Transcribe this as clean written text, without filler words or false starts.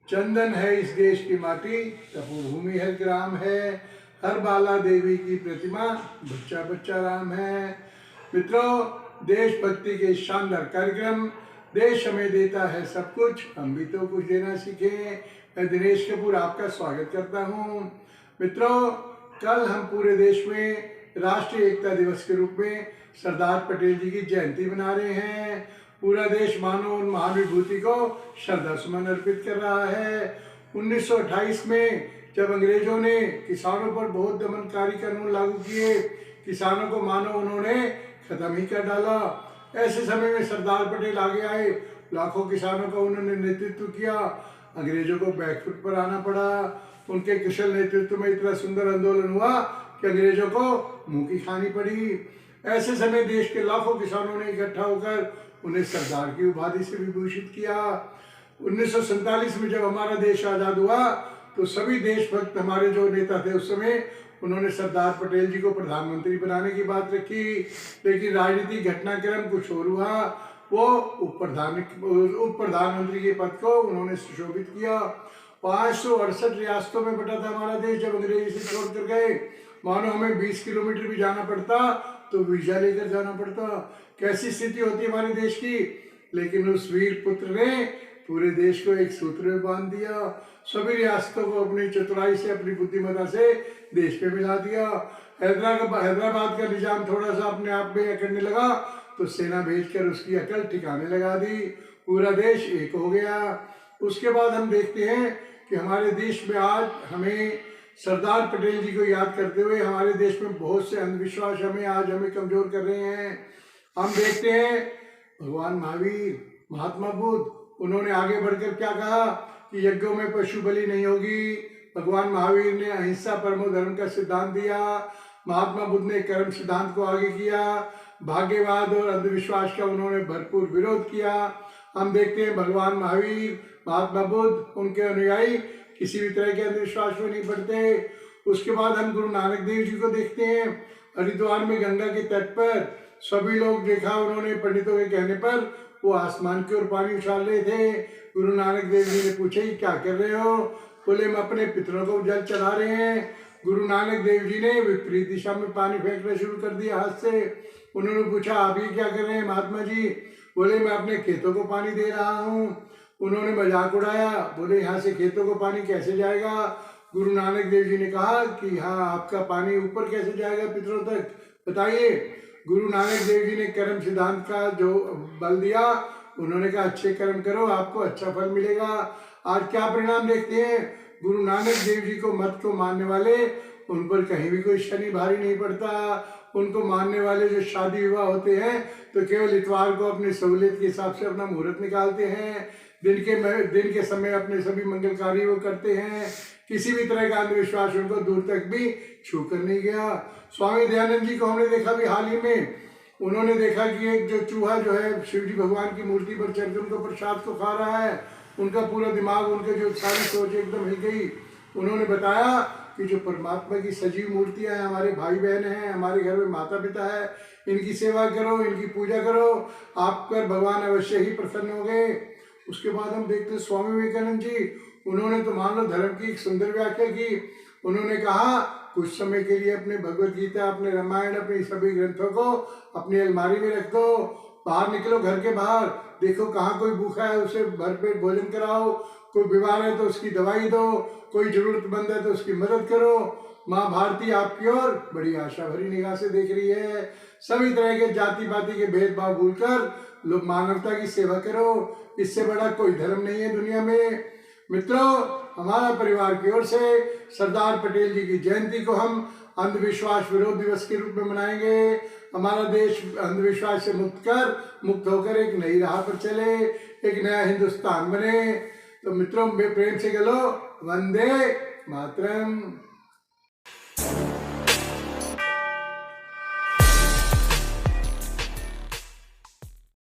चंदन है इस देश की माटी, तपोभूमि है ग्राम है, हर बाला देवी की प्रतिमा, बच्चा बच्चा राम है। मित्रों, देशभक्ति के शानदार कार्यक्रम, देश हमें देता है सब कुछ, हम भी तो कुछ देना सीखें। मैं दिनेश कपूर आपका स्वागत करता हूँ। मित्रों, कल हम पूरे देश में राष्ट्रीय एकता दिवस के रूप में सरदार पटेल जी की जयंती मना रहे हैं। पूरा देश मानो उन महाविभूति को श्रद्धा सुमन अर्पित कर रहा है। 1928 में जब अंग्रेजों ने किसानों पर बहुत दमनकारी कानून लागू किए, किसानों को मानो उन्होंने खत्म ही कर डाला। ऐसे समय में सरदार पटेल आगे आए, लाखों किसानों का उन्होंने नेतृत्व किया। अंग्रेजों को बैकफुट पर आना पड़ा। उनके कुशल नेतृत्व में इतना सुंदर आंदोलन हुआ कि अंग्रेजों को मुंह की खानी पड़ी। ऐसे समय देश के लाखों किसानों ने इकट्ठा होकर उन्हें सरदार की उपाधि से विभूषित किया। 1947 में जब हमारा देश आजाद हुआ तो सभी देशभक्त हमारे जो नेता थे उस समय, उन्होंने सरदार पटेल जी को प्रधानमंत्री बनाने की बात रखी। लेकिन राजनीतिक घटनाक्रम कुछ और हुआ। वो उप प्रधानमंत्री के पद को उन्होंने सुशोभित किया। 568 रियासतों में बटा था हमारा देश जब अंग्रेज से छोड़ कर गए। मानो हमें 20 किलोमीटर भी जाना पड़ता तो वीजा लेकर जाना पड़ता। कैसी स्थिति होती हमारे देश की। लेकिन उस वीर पुत्र ने पूरे देश को एक सूत्र में बांध दिया। सभी रियासतों को अपनी चतुराई से, अपनी बुद्धिमत्ता से देश पे मिला दिया। हैदराबाद का निजाम थोड़ा सा अपने आप में करने लगा तो सेना भेजकर उसकी अकल ठिकाने लगा दी। पूरा देश एक हो गया। उसके बाद हम देखते हैं कि हमारे देश में आज हमें सरदार पटेल जी को याद करते हुए हमारे देश में बहुत से अंधविश्वास हमें कमजोर कर रहे हैं। हम देखते हैं भगवान महावीर, महात्मा बुद्ध, उन्होंने आगे बढ़कर क्या कहा कि यज्ञों में पशु बलि नहीं होगी। भगवान महावीर ने अहिंसा परमो धर्म का सिद्धांत दिया। महात्मा बुद्ध ने कर्म सिद्धांत को आगे किया। भाग्यवाद और अंधविश्वास का उन्होंने भरपूर विरोध किया। हम देखते हैं भगवान महावीर, महात्मा बुद्ध, उनके अनुयायी किसी भी तरह के अंधविश्वास में नहीं पड़ते। उसके बाद हम गुरु नानक देव जी को देखते हैं। हरिद्वार में गंगा के तट पर सभी लोग देखा उन्होंने, पंडितों के कहने पर वो आसमान की ओर पानी उछाल रहे थे। गुरु नानक देव जी ने पूछा, क्या कर रहे हो? बोले, हम अपने पितरों को जल चढ़ा रहे हैं। गुरु नानक देव जी ने विपरीत दिशा में पानी फेंकना शुरू कर दिया हाथ से। उन्होंने पूछा, आप ये क्या कर रहे हैं महात्मा जी? बोले, मैं अपने खेतों को पानी दे रहा हूँ। उन्होंने मजाक उड़ाया, बोले, यहाँ से खेतों को पानी कैसे जाएगा? गुरु नानक देव जी ने कहा कि हाँ, आपका पानी ऊपर कैसे जाएगा पितरों तक, बताइए। गुरु नानक देव जी ने कर्म सिद्धांत का जो बल दिया, उन्होंने कहा अच्छे कर्म करो, आपको अच्छा फल मिलेगा। आज क्या परिणाम देखते हैं? गुरु नानक देव जी को मत को मानने वाले, उन पर कहीं भी कोई शनि भारी नहीं पड़ता। उनको मानने वाले जो शादी विवाह होते हैं तो केवल इतवार को अपनी सहूलियत के हिसाब से अपना मुहूर्त निकालते हैं। दिन के समय अपने सभी मंगल कार्य वो करते हैं। किसी भी तरह का अंधविश्वास उनको दूर तक भी छू कर नहीं गया। स्वामी दयानंद जी को हमने देखा भी हाल ही में, उन्होंने देखा कि एक जो चूहा जो है शिव जी भगवान की मूर्ति पर चढ़कर उनको प्रसाद को खा रहा है। उनका पूरा दिमाग, उनके जो सारी सोच एकदम हिल गई। उन्होंने बताया कि जो परमात्मा की सजीव मूर्तियां हैं, हमारे भाई बहन हैं, हमारे घर में माता पिता है, इनकी सेवा करो, इनकी पूजा करो, आप पर भगवान अवश्य ही प्रसन्न हो गए। उसके बाद हम देखते हैं स्वामी विवेकानंद जी, उन्होंने तो मान लो धर्म की एक सुंदर व्याख्या की। उन्होंने कहा, कुछ समय के लिए अपने भगवत गीता, अपने रामायण, अपने सभी ग्रंथों को अपनी अलमारी में रख दो। बाहर निकलो, घर के बाहर देखो कहाँ कोई भूखा है, उसे भरपेट भोजन कराओ। कोई बीमार है तो उसकी दवाई दो। कोई जरूरतमंद है तो उसकी मदद करो। माँ भारती आपकी ओर बड़ी आशा भरी निगाह से देख रही है। सभी तरह के जाति पाति के भेदभाव भूलकर लोग मानवता की सेवा करो। इससे बड़ा कोई धर्म नहीं है दुनिया में। मित्रों, हमारा परिवार की ओर से सरदार पटेल जी की जयंती को हम अंधविश्वास विरोध दिवस के रूप में मनाएंगे। हमारा देश अंधविश्वास से मुक्त होकर एक नई राह पर चले, एक नया हिंदुस्तान बने। तो मित्रों, प्रेम से गलो, वंदे मातरम।